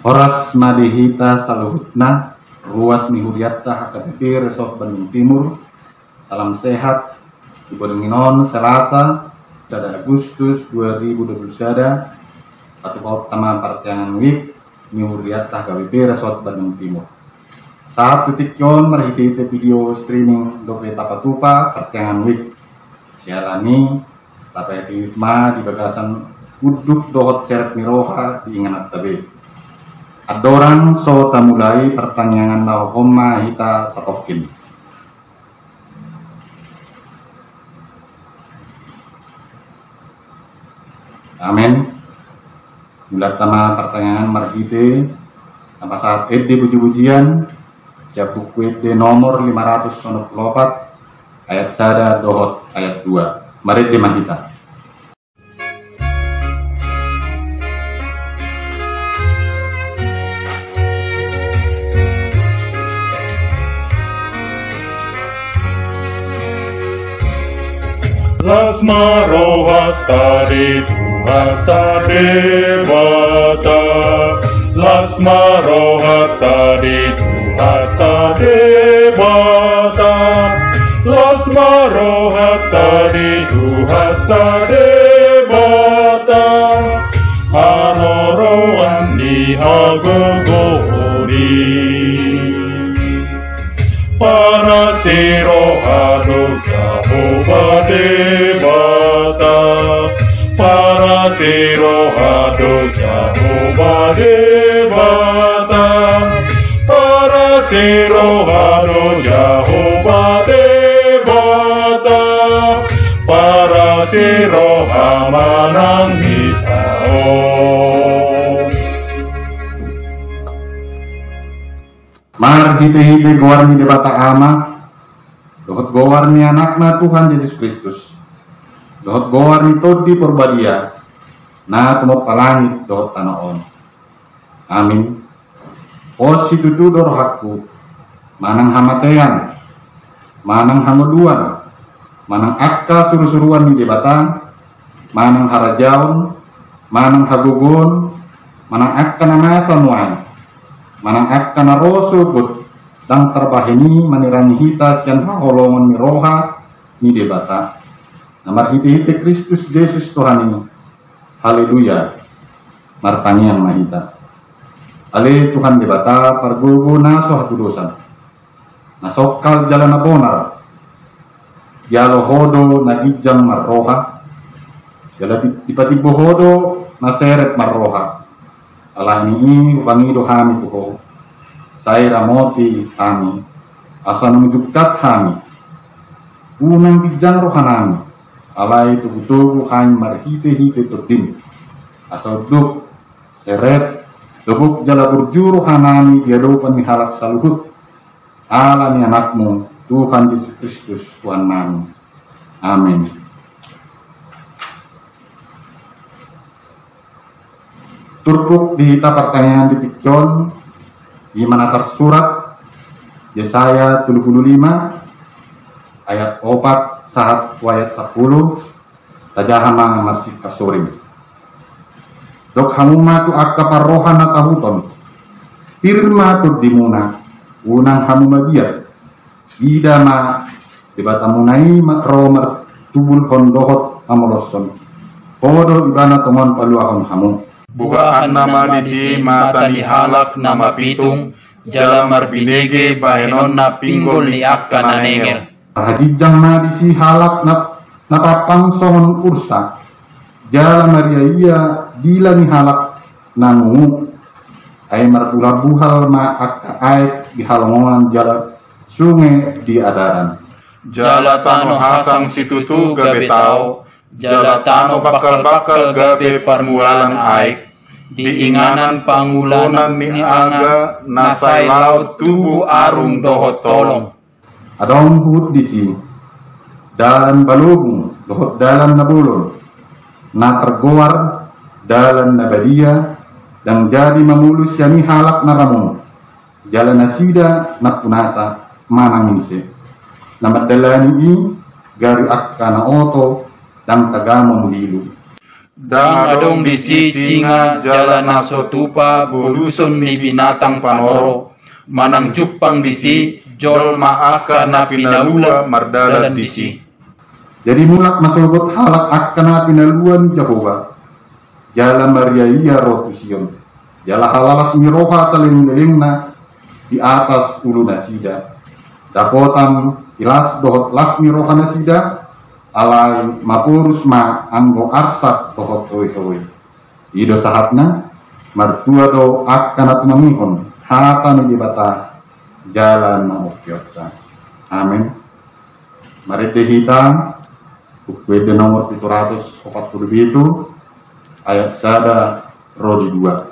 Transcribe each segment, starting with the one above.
Horas madihita saluhutna ruas mihuriatta HKBP Resort Bandung Timur. Salam sehat Ibu Selasa 1 Agustus 2021 atau utama perjalanan week mihuriatta HKBP Resort Bandung Timur. Saat titikyon merhiti video streaming dope tapatupa perjalanan week sialani tapay ma di bagasan uduk dohot seret miroha diingat tabe. Adorang so tamulai pertanyaan homa hita satokin. Amin. Mula tama pertanyaan marhite apa saat SD puji-pujian siap buku SD nomor 594 ayat sada dohot ayat 2. Mari dimahita. Lasma rohata de tuhata debata, Lasma rohata de tuhata debata, Lasma rohata de tuhata debata, Hanoroan di hagogori. Para sirohado Jehovah debata, para sirohado Jehovah debata, para sirohado Jehovah debata, para siroha manang hitao. Mar hite-hite gowarni debata ama, dohot gowarni anakna Tuhan Yesus Kristus, dohot gowarni todi porbadia, na tumot palangit dohot tanaon. Amin. Os situtudor hakku, manang hamatean, manang hamuduan, manang akka suruh-suruan ni debata, manang harajaon, manang hagugon, manang akka namasan wan. Manang akka na rosubut dang terbahini manirani hita sian haholongan ni roha ni debata. Namar hite-hite Kristus Yesus Tuhan ini. Haleluya. Martanian mahita. Ale Tuhan debata pargogo na sohatu dosan. Nasokal jalan na bonar. Yalo hodo na hijang marroha. Yala tiba-tiba hodo na seret marroha. Allah ini bangido kami tuho, saya ramoti kami, asal menunjukkan kami, unang bijang rohanami, Allah itu betul hanya marhite-hite terdim, asal duk seret, debuk jala berjuru hanami diadopan mihalak saluhut, Allah ni anakmu, Tuhan Yesus Kristus Tuhan kami, amin. Turkuk di pertanyaan di Pikjon di mana tersurat Yesaya 75 ayat 4 saat ayat 10 saja hama marsif kasurim. Dok hamuma tu akka parrohana tahuton firma tu dimuna unang hamuma dia idama dibatamunai makromer tubul kondohot amoloson kodo ibana tomon paluahon hamu. Bukaan nama disi mata ni halak nama pitung jala marbinege bahenon na pinggol ni akka na nengel. Hajijang na disi halak napapang sohon ursa jala mariaya bila ni halak nanungu ay marbuhal ma akka ay dihalongan jala sungai di adaran. Jala tano hasang situtu gabe tao, jala tano bakal-bakal gabe parmualan aik, diinganan pangulonan ni aga nasay laut tubu arung dohot tolong. Adong hut di sini dalam balubung dohot dalam nabulon na tergoar dalam nabadia dan jadi memulus yani halak naramon jalan nasida na punasa manangise namadalani ini gari akka na oto dan tagamong lilu. Dang adong bisi singa jalan naso tupa buluson ni binatang panoro. Manang cupang bisi jol maaka na pinaula mardalan bisi. Jadi mulak masulgot halak akkana pinaluan Jehovah. Jala Maria iya roh Sion. Jala halalas miroha saling-lingna di atas ulu nasida. Dapotam ilas dohot las miroha nasida. Alai mapurus ma anggo arsat dohot oe-oe. Ido sahatna martua do akkana tumamihon. Hata menjibata jalan mengokyotsa. Amin. Mari kita buku nomor 747 ayat sada rodi 2.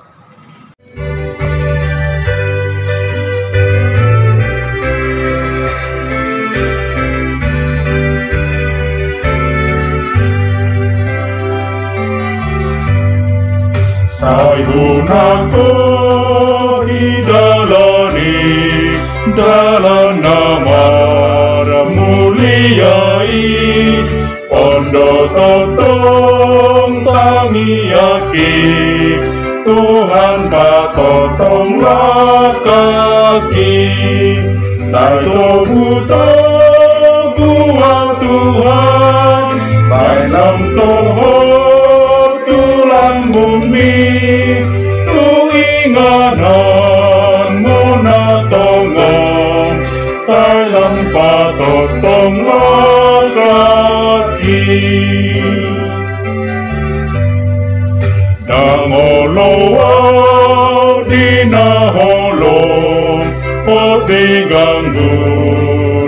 Sayunako hidalani dalam nama muliai ondo totong tangiaki Tuhan patotonglah kaki satu buta buah Tuhan bainam sohor tulang bumi tu inganan munatongan salam patotonglah kaki Dangoloa dinaholong Oti ganggu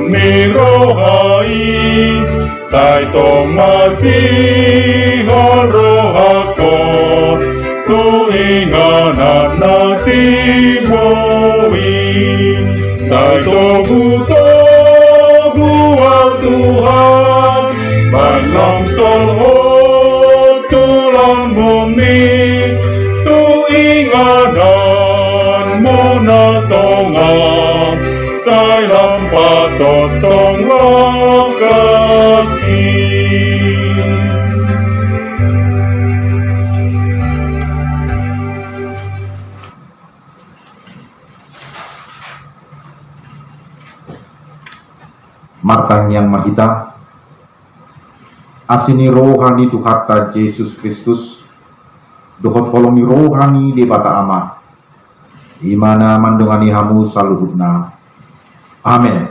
ni rohai Sai tomasi rohakon Tu inganan nati mowi Sai tobuto buat Tuhan Balam solho tulang bumi Tu inganan munatongan Sai lampat totonglah kaki Martang yang mahita asini rohani Tuhan Yesus Kristus dohot kolongi rohani di bata ama imana mandungani hamu saluhutna amin.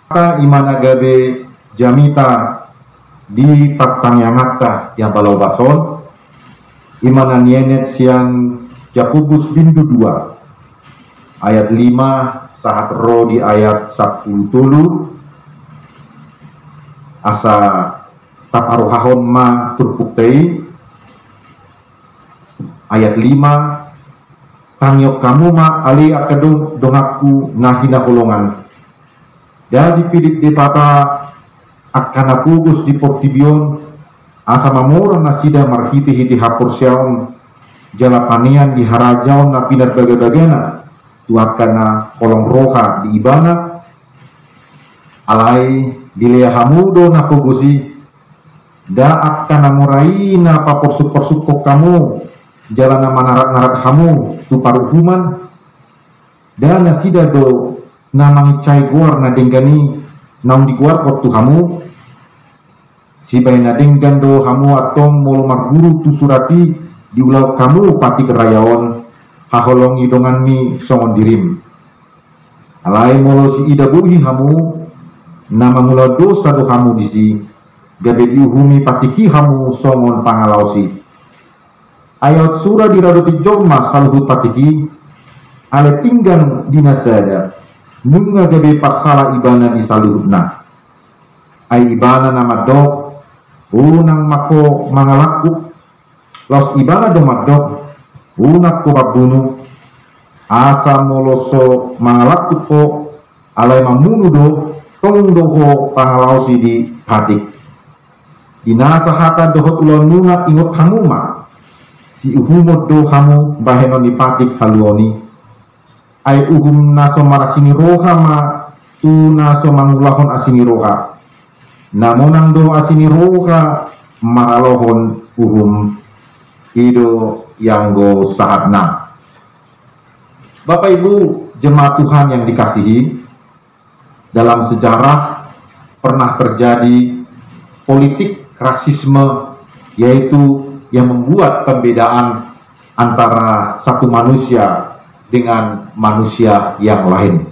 Maka imana gabe jamita di taktang yang akta yang balau bason imana nienet siang Yakobus bintu 2 ayat 5 saat roh di ayat 10 tulu asa tak arohahon ma turpuktei ayat 5 tangyok kamu ma ali akadong dongaku ngahina kolongan jadi pidik di pata akan akugus di portibion asa mamurang nasida marhiti hiti hapur siaon jalapanian di harajaon na pinat baga-bagana tuakana kolong roha di ibana alai dilea hamudo na kugusi daat kana murai na paporsuk-porsuk kamu jalan na manarat-narat hamu tu paruhuman dan nasida do namang cai guar na denggani naung di guar waktu hamu si bay na denggan do hamu atong molo maguru tu surati di ulau kamu pati kerayaon haholong idongan mi songon dirim alai molo si ida buhi hamu nama mula dosa do hamu disi gabe diuhumi patiki hamu songon pangalausi ayat surah di radoti jomma salhut patiki ale tinggal dinasada nunga gabe paksala ibana di saluhutna ay ibana nama dok unang mako mangalakuk los ibana do magdok unak ko babunu asa moloso mangalakuk po alay mamunu do tong doho pangalausi di patik dinasa hata doho ulon nunga ingot hamuma si uhumot do hamu baheno di patik haluoni ay uhum naso marasini roha ma tu naso mangulahon asini roha namonang do asini roha maralohon urum ido yanggo sahatna. Bapak Ibu jemaat Tuhan yang dikasihi, dalam sejarah pernah terjadi politik rasisme, yaitu yang membuat pembedaan antara satu manusia dengan manusia yang lain.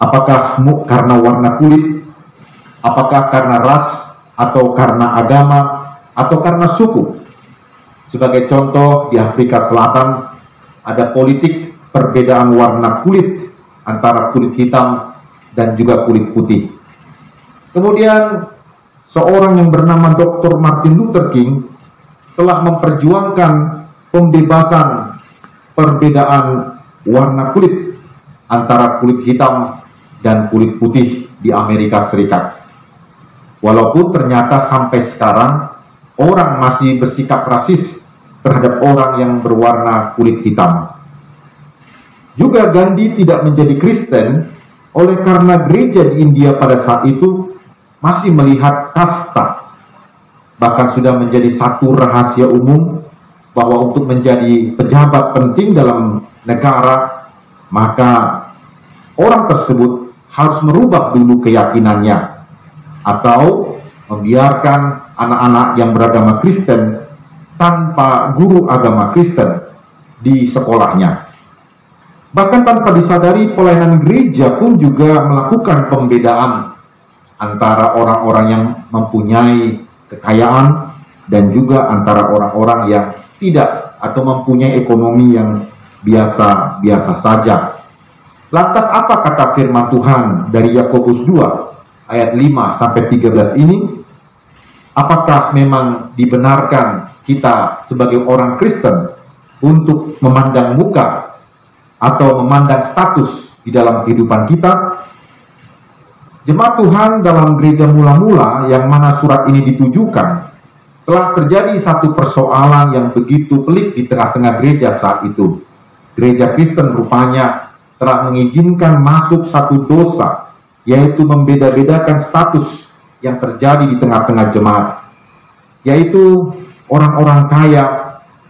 Apakah karena warna kulit, apakah karena ras, atau karena agama, atau karena suku. Sebagai contoh, di Afrika Selatan ada politik perbedaan warna kulit antara kulit hitam dan juga kulit putih. Kemudian seorang yang bernama Dr. Martin Luther King telah memperjuangkan pembebasan perbedaan warna kulit antara kulit hitam dan kulit putih di Amerika Serikat. Walaupun ternyata sampai sekarang orang masih bersikap rasis terhadap orang yang berwarna kulit hitam. Juga Gandhi tidak menjadi Kristen oleh karena gereja di India pada saat itu masih melihat kasta. Bahkan sudah menjadi satu rahasia umum bahwa untuk menjadi pejabat penting dalam negara, maka orang tersebut harus merubah dulu keyakinannya atau membiarkan anak-anak yang beragama Kristen tanpa guru agama Kristen di sekolahnya. Bahkan tanpa disadari, pelayanan gereja pun juga melakukan pembedaan antara orang-orang yang mempunyai kekayaan dan juga antara orang-orang yang tidak atau mempunyai ekonomi yang biasa-biasa saja. Lantas apa kata firman Tuhan dari Yakobus 2 ayat 5-13 ini? Apakah memang dibenarkan kita sebagai orang Kristen untuk memandang muka atau memandang status di dalam kehidupan kita? Jemaat Tuhan, dalam gereja mula-mula yang mana surat ini ditujukan, telah terjadi satu persoalan yang begitu pelik di tengah-tengah gereja saat itu. Gereja Kristen rupanya telah mengizinkan masuk satu dosa, yaitu membeda-bedakan status yang terjadi di tengah-tengah jemaat, yaitu orang-orang kaya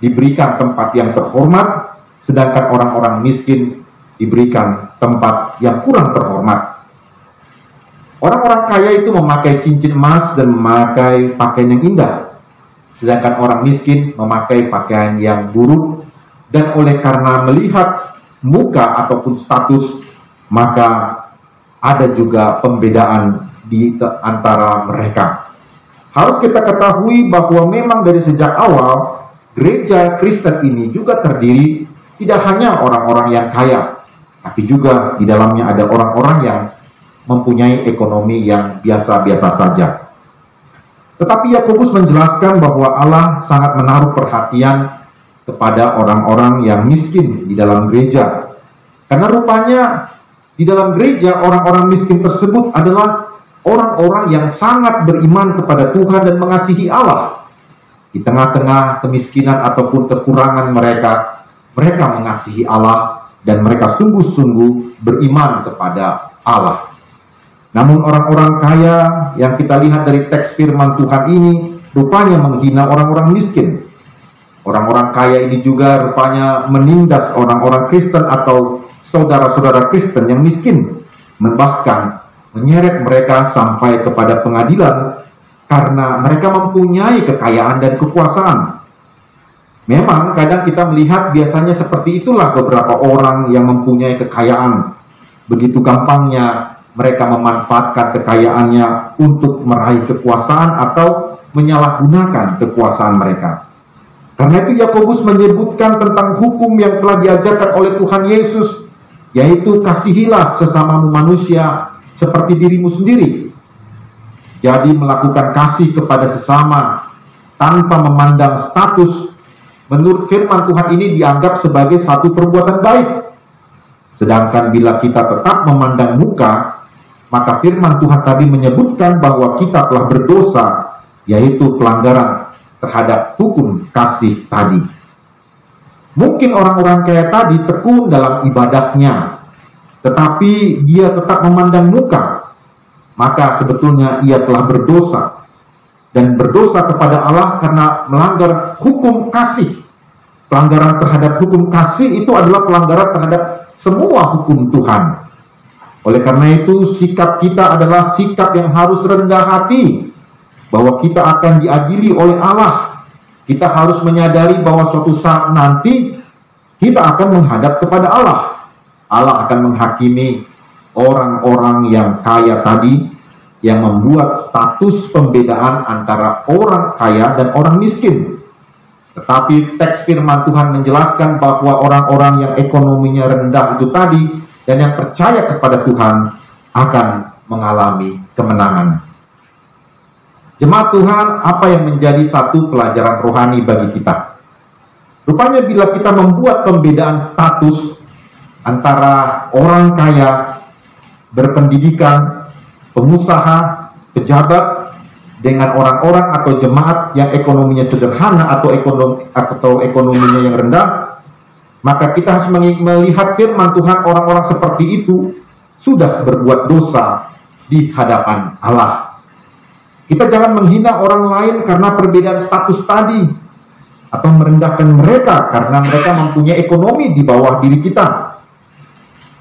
diberikan tempat yang terhormat, sedangkan orang-orang miskin diberikan tempat yang kurang terhormat. Orang-orang kaya itu memakai cincin emas dan memakai pakaian yang indah, sedangkan orang miskin memakai pakaian yang buruk, dan oleh karena melihat muka ataupun status, maka ada juga pembedaan di antara mereka. Harus kita ketahui bahwa memang dari sejak awal gereja Kristen ini juga terdiri tidak hanya orang-orang yang kaya, tapi juga di dalamnya ada orang-orang yang mempunyai ekonomi yang biasa-biasa saja. Tetapi Yakobus menjelaskan bahwa Allah sangat menaruh perhatian kepada orang-orang yang miskin di dalam gereja. Karena rupanya di dalam gereja orang-orang miskin tersebut adalah orang-orang yang sangat beriman kepada Tuhan dan mengasihi Allah. Di tengah-tengah kemiskinan ataupun kekurangan mereka mengasihi Allah dan mereka sungguh-sungguh beriman kepada Allah. Namun orang-orang kaya yang kita lihat dari teks firman Tuhan ini rupanya menghina orang-orang miskin. Orang-orang kaya ini juga rupanya menindas orang-orang Kristen atau saudara-saudara Kristen yang miskin, bahkan menyeret mereka sampai kepada pengadilan karena mereka mempunyai kekayaan dan kekuasaan. Memang kadang kita melihat biasanya seperti itulah beberapa orang yang mempunyai kekayaan. Begitu gampangnya mereka memanfaatkan kekayaannya untuk meraih kekuasaan atau menyalahgunakan kekuasaan mereka. Karena itu Yakobus menyebutkan tentang hukum yang telah diajarkan oleh Tuhan Yesus, yaitu kasihilah sesamamu manusia seperti dirimu sendiri. Jadi melakukan kasih kepada sesama tanpa memandang status, menurut firman Tuhan ini dianggap sebagai satu perbuatan baik. Sedangkan bila kita tetap memandang muka, maka firman Tuhan tadi menyebutkan bahwa kita telah berdosa, yaitu pelanggaran terhadap hukum kasih tadi. Mungkin orang-orang kaya tadi tekun dalam ibadahnya, tetapi dia tetap memandang muka, maka sebetulnya ia telah berdosa. dan berdosa kepada Allah karena melanggar hukum kasih. Pelanggaran terhadap hukum kasih itu adalah pelanggaran terhadap semua hukum Tuhan. Oleh karena itu, sikap kita adalah sikap yang harus rendah hati, bahwa kita akan diadili oleh Allah. Kita harus menyadari bahwa suatu saat nanti kita akan menghadap kepada Allah. Allah akan menghakimi orang-orang yang kaya tadi, yang membuat status pembedaan antara orang kaya dan orang miskin. Tetapi teks firman Tuhan menjelaskan bahwa orang-orang yang ekonominya rendah itu tadi dan yang percaya kepada Tuhan akan mengalami kemenangan. Jemaat Tuhan, apa yang menjadi satu pelajaran rohani bagi kita? Rupanya bila kita membuat pembedaan status antara orang kaya, berpendidikan, pengusaha, pejabat, dengan orang-orang atau jemaat yang ekonominya sederhana atau ekonominya yang rendah, maka kita harus melihat firman Tuhan, orang-orang seperti itu sudah berbuat dosa di hadapan Allah. Kita jangan menghina orang lain karena perbedaan status tadi, atau merendahkan mereka karena mereka mempunyai ekonomi di bawah diri kita.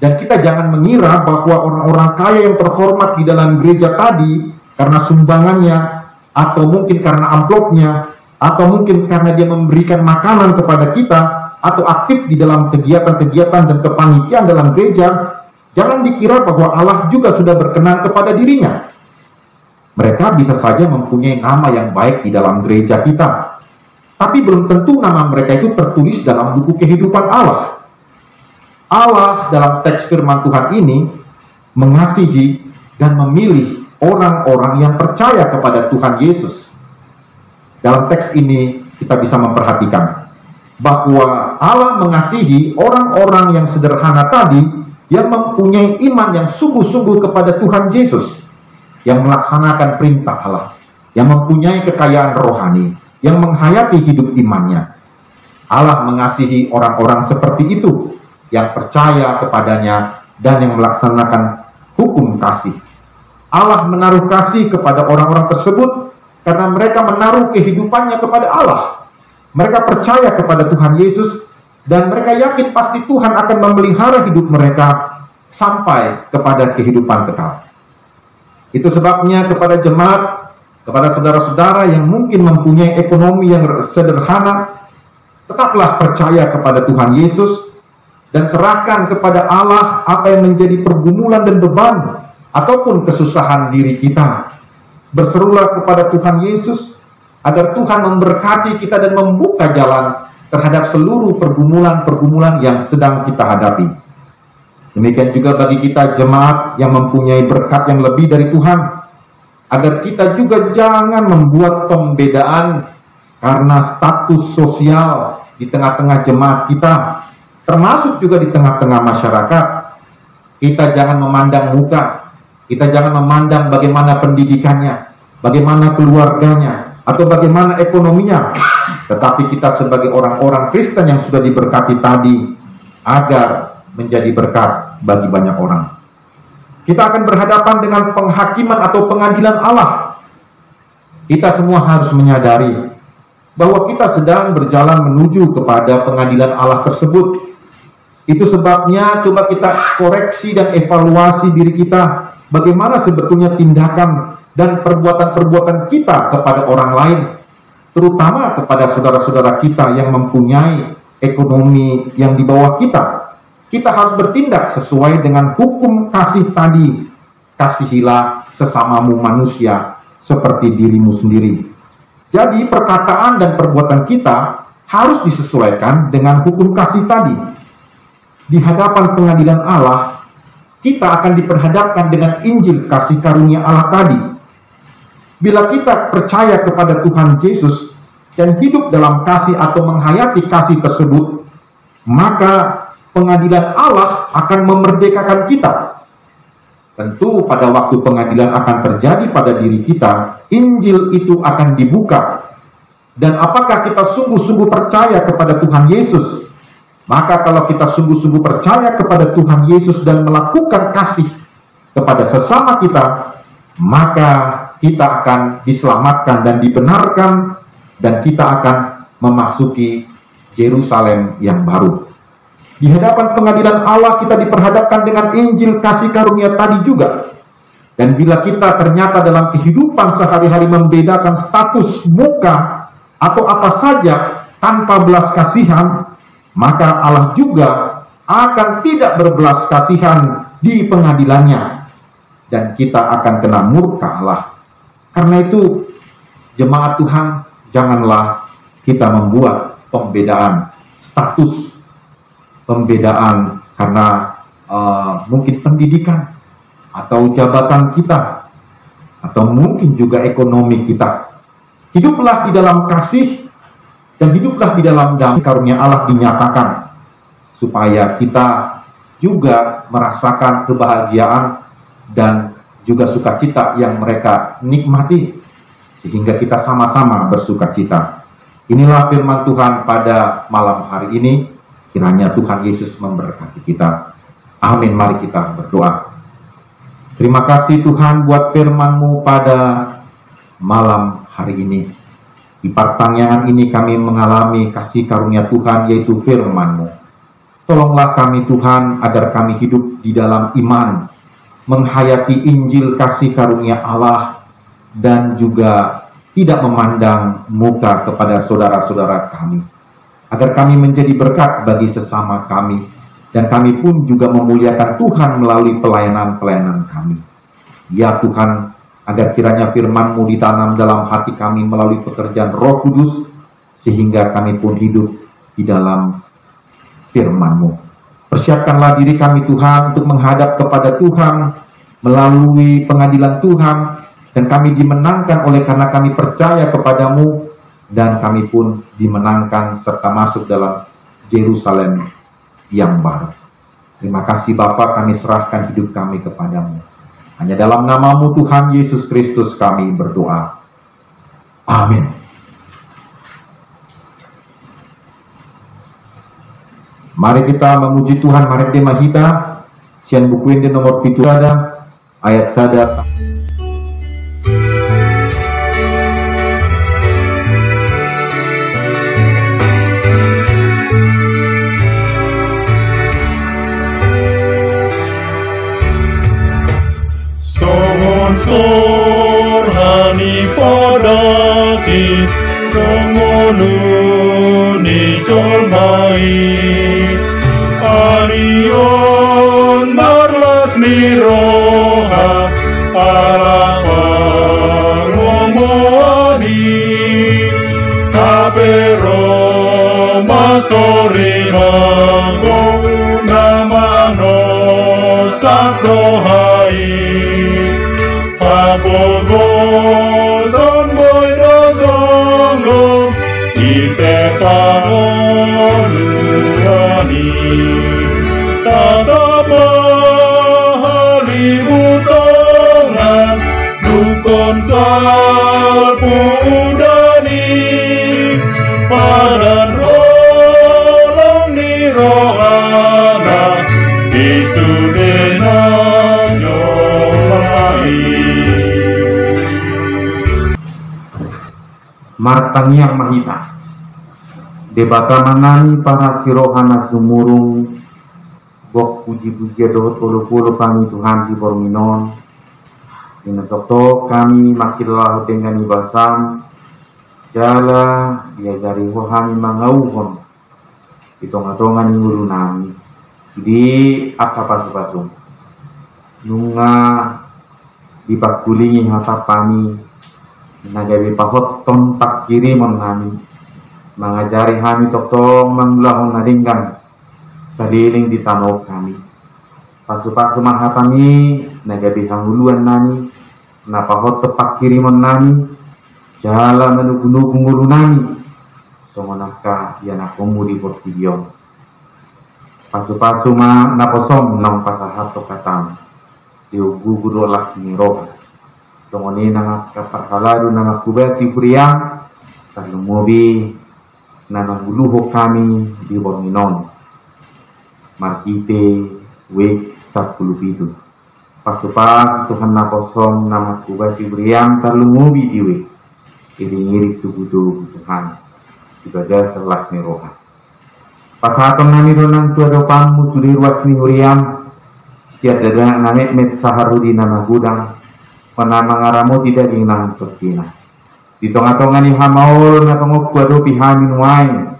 Dan kita jangan mengira bahwa orang-orang kaya yang terhormat di dalam gereja tadi, karena sumbangannya, atau mungkin karena amplopnya, atau mungkin karena dia memberikan makanan kepada kita, atau aktif di dalam kegiatan-kegiatan dan kepanitiaan dalam gereja, jangan dikira bahwa Allah juga sudah berkenan kepada dirinya. Mereka bisa saja mempunyai nama yang baik di dalam gereja kita, tapi belum tentu nama mereka itu tertulis dalam buku kehidupan Allah. Allah dalam teks firman Tuhan ini mengasihi dan memilih orang-orang yang percaya kepada Tuhan Yesus. Dalam teks ini kita bisa memperhatikan bahwa Allah mengasihi orang-orang yang sederhana tadi, yang mempunyai iman yang sungguh-sungguh kepada Tuhan Yesus, yang melaksanakan perintah Allah, yang mempunyai kekayaan rohani, yang menghayati hidup imannya. Allah mengasihi orang-orang seperti itu, yang percaya kepadanya dan yang melaksanakan hukum kasih. Allah menaruh kasih kepada orang-orang tersebut karena mereka menaruh kehidupannya kepada Allah. Mereka percaya kepada Tuhan Yesus dan mereka yakin pasti Tuhan akan memelihara hidup mereka sampai kepada kehidupan kekal. Itu sebabnya kepada jemaat, kepada saudara-saudara yang mungkin mempunyai ekonomi yang sederhana, tetaplah percaya kepada Tuhan Yesus dan serahkan kepada Allah apa yang menjadi pergumulan dan beban ataupun kesusahan diri kita. Berserulah kepada Tuhan Yesus agar Tuhan memberkati kita dan membuka jalan terhadap seluruh pergumulan-pergumulan yang sedang kita hadapi. Demikian juga bagi kita jemaat yang mempunyai berkat yang lebih dari Tuhan, agar kita juga jangan membuat pembedaan karena status sosial di tengah-tengah jemaat kita, termasuk juga di tengah-tengah masyarakat. Kita jangan memandang muka, kita jangan memandang bagaimana pendidikannya, bagaimana keluarganya, atau bagaimana ekonominya. Tetapi kita sebagai orang-orang Kristen yang sudah diberkati tadi, agar menjadi berkat bagi banyak orang. Kita akan berhadapan dengan penghakiman atau pengadilan Allah. Kita semua harus menyadari bahwa kita sedang berjalan menuju kepada pengadilan Allah tersebut. Itu sebabnya coba kita koreksi dan evaluasi diri kita, bagaimana sebetulnya tindakan dan perbuatan-perbuatan kita kepada orang lain, terutama kepada saudara-saudara kita yang mempunyai ekonomi yang di bawah kita. Kita harus bertindak sesuai dengan hukum kasih tadi. Kasihilah sesamamu manusia seperti dirimu sendiri. Jadi perkataan dan perbuatan kita harus disesuaikan dengan hukum kasih tadi. Di hadapan pengadilan Allah, kita akan diperhadapkan dengan Injil kasih karunia Allah tadi. Bila kita percaya kepada Tuhan Yesus dan hidup dalam kasih atau menghayati kasih tersebut, maka pengadilan Allah akan memerdekakan kita. Tentu pada waktu pengadilan akan terjadi pada diri kita, Injil itu akan dibuka. Dan apakah kita sungguh-sungguh percaya kepada Tuhan Yesus? Maka kalau kita sungguh-sungguh percaya kepada Tuhan Yesus dan melakukan kasih kepada sesama kita, maka kita akan diselamatkan dan dibenarkan, dan kita akan memasuki Yerusalem yang baru. Di hadapan pengadilan Allah kita diperhadapkan dengan Injil kasih karunia tadi juga. Dan bila kita ternyata dalam kehidupan sehari-hari membedakan status muka atau apa saja tanpa belas kasihan, maka Allah juga akan tidak berbelas kasihan di pengadilannya, dan kita akan kena murka Allah. Karena itu, jemaat Tuhan, janganlah kita membuat pembedaan status, pembedaan karena mungkin pendidikan atau jabatan kita, atau mungkin juga ekonomi kita. Hiduplah di dalam kasih, dan hiduplah di dalam damai karunia Allah dinyatakan, supaya kita juga merasakan kebahagiaan dan juga sukacita yang mereka nikmati, sehingga kita sama-sama bersukacita. Inilah firman Tuhan pada malam hari ini. Kiranya Tuhan Yesus memberkati kita. Amin. Mari kita berdoa. Terima kasih Tuhan buat firman-Mu pada malam hari ini. Di pertanyaan ini kami mengalami kasih karunia Tuhan, yaitu firman-Mu. Tolonglah kami Tuhan, agar kami hidup di dalam iman, menghayati Injil kasih karunia Allah, dan juga tidak memandang muka kepada saudara-saudara kami, agar kami menjadi berkat bagi sesama kami, dan kami pun juga memuliakan Tuhan melalui pelayanan-pelayanan kami. Ya Tuhan, agar kiranya firman-Mu ditanam dalam hati kami melalui pekerjaan Roh Kudus, sehingga kami pun hidup di dalam firman-Mu. Persiapkanlah diri kami Tuhan untuk menghadap kepada Tuhan melalui pengadilan Tuhan, dan kami dimenangkan oleh karena kami percaya kepadamu, dan kami pun dimenangkan serta masuk dalam Yerusalem yang baru. Terima kasih Bapa, kami serahkan hidup kami kepadamu. Hanya dalam nama-Mu Tuhan Yesus Kristus kami berdoa. Amin. Mari kita memuji Tuhan. Mari tema kita sian buku ini nomor 7 ada ayat sada. Sorhani padati kongonu ni colmai arion marlas ni roha arapa romoani kapero masori mago namano sakrohai Pagogo son boy do songo isepaon rani tatapa halibutongan dukon salpudani padan rolong ni rohana isudena Martaniang mahita debata manani para sirohana sumurung bok puji-puji dohot puluh-puluh kami Tuhan di Borminon inatokto kami makilah dengan ibasam jala diajari hohani mangauhon itong-atongan ngulu nami di akapas-pasung nunga dipakulingi hatapani nagawi pahot tontak kiri menami mengajari kami toktong manglahon nadinggan saliling di tanok kami pasu-pasu mahatami nagawi hanguluan nami napahot tepak kiri menami jala menugu-nugu ngulu nami songonaka yanakomu di portidion pasu-pasu ma naposom nang pasahat tokatam diugu-gudu las niroha Tongoni nanga kaparhaladu nanga kubasi pria talumubi nanga guluho kami di Borminon markite wek 10 pitu Pasupan Tuhan na kosong nama kubasi beriang terlungubi diwi. Iring-iring tubuh Tuhan. Ibadah selas ni roha. Pasatong nami donang tua dopan mutuli ruas ni huriam. Siat dadak namet met saharudi nama gudang. Panama ngaramu tidak dinang terkina. Di tengah-tengah ni hamaul na tengok kuado pihamin wain.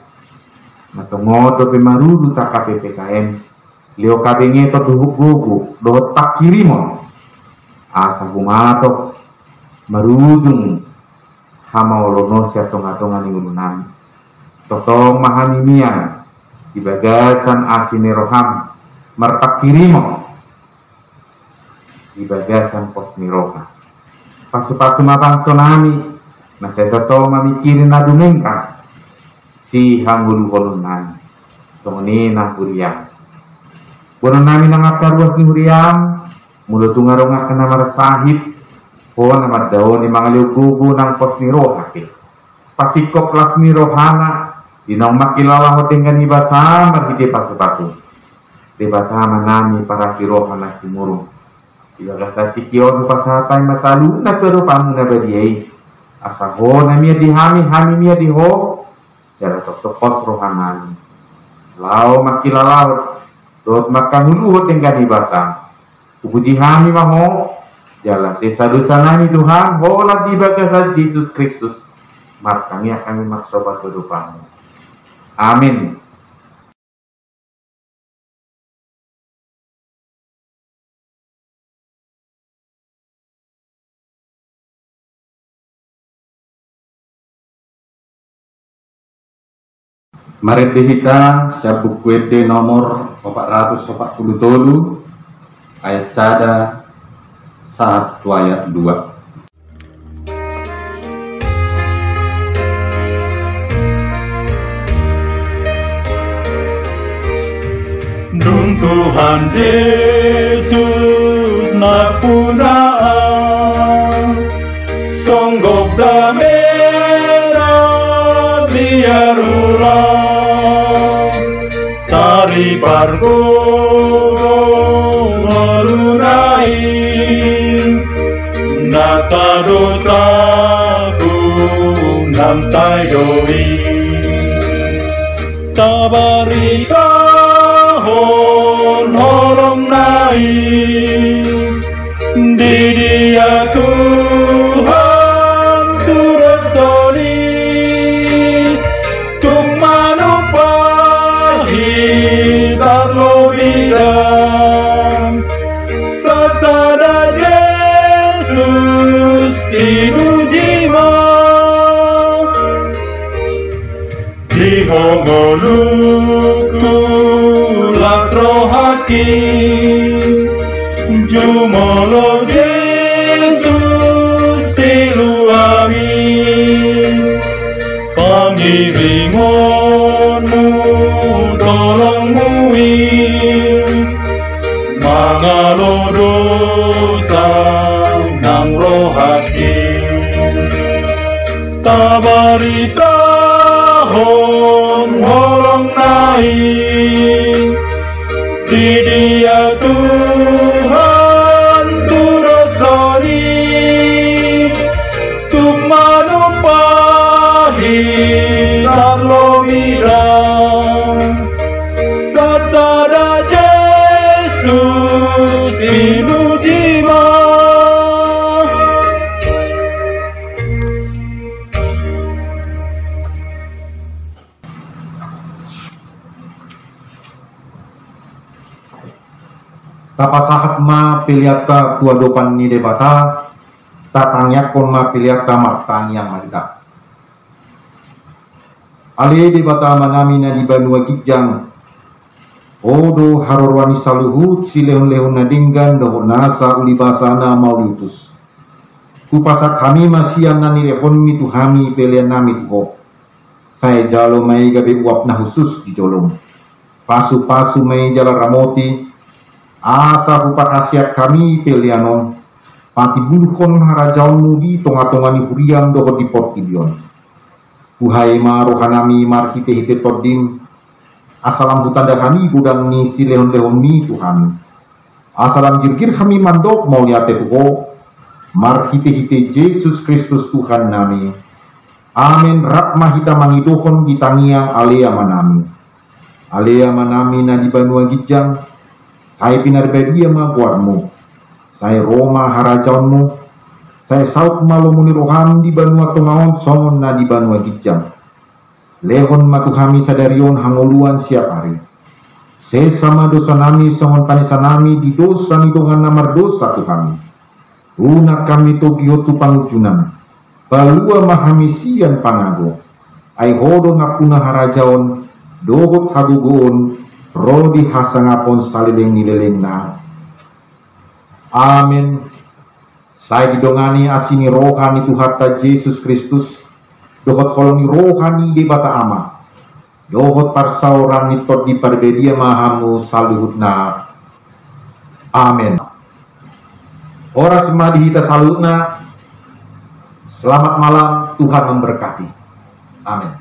Na tengok dope marudu tak KPPKM. Leo kabenge to duhuk-gugu dohot tak kirimon asa bumato marudung hamaolono siya tonga-tonga ni urunan totong mahanimian ibagasan asine roham martak kirimon ibagasan pos miroha pasu-pasu mapang sonami na saya totong mamikirin na dumengka si hanggulu holunan songni na kuriang. Bukan nami nangat ruas ni huriam, mulut tungarong akan nama sahib, po nama daun ni mga liugugu ng pos ni roha ke. Pasikop las ni rohana, dinong makilala ho tinggan iba sama hidi pasu-pasu. Diba sama nami para si roha na simurong. Diba sa tikiyon pasatay masalu na pero pamu na badiyay. Asa ho na miya di hami miya di ho, jala tok-tokos rohanan. Lao makilala dot makanguluhot yang gadi basang. Puji kami maho. Jalan sisa dosa nami Tuhan. Bola di bagasat Yesus Kristus. Markanya kami maksobat kehidupanmu. Amin. Mari kita sabuk kwede nomor 447 ayat 1 ayat 2. Dung Tuhan Yesus na punaan songgok damera biar ulang tari pargo malunain nasa dosaku nam sai doi tabarika holong nain di dia Tuhan turut soli tung manupahi darlo bidang sasada Yesus inujima dihongoluku lasrohaki jumolo Yesus siluami pangiringonmu tolongmui mangalodosa nang rohaki tabarita holong naik di dia Tuhan turut soli tung manupahi darlo mirang sasada Yesus inujima. Tapasahat ma piliata tua dopan ni debata tatangyak kon ma piliata martang yang malika. Ale debata manami na di banua kijang odo harorwani saluhut si leon-leon na dinggan doho nasa ulibasana maulitus. Kupasat kami masian na nirehon mitu hami pilihan nami tuho. Saya jalo may gabi uap na khusus di jolong. Pasu-pasu may jala ramoti. Asa upakasiat kami pelianon pati buluhon harajaun mudi tonga-tonga ni huriam doho di portibion. Uhai ma rohanami markite hite todim asalam butanda kami budang ni si leon-leon mi Tuhan. Asalam girgir kami mandok mau liate tuho. Mar hite-hite Yesus Kristus Tuhan nami. Amin. Rakma hita mangidohon gitangiang alea manami. Alea manami na di banua gijang. Saya pinarbedia ma buatmu. Saya Roma harajaunmu. Saya saut malumuni roham di banua tongaon songon na di banua gijang. Lehon matuhami sadarion hangoluan siap hari. Sesama dosa nami songon tanisa nami di dosa nidongan namar dosa Tuhami. Lunak kami togiotu pangujunan. Balua mahamisian panago. Ai hodo ngapuna harajaon. Dogot hadugoon. Rodi hasangapon salileng nileleng na. Amin. Saya didongani asini rohani Tuharta Yesus Kristus. Dogot kolongi rohani di bata ama. Dogot parsauran nitot di parbedia mahamu saluhutna. Amin. Ora semadi hita salutna. Selamat malam, Tuhan memberkati. Amin.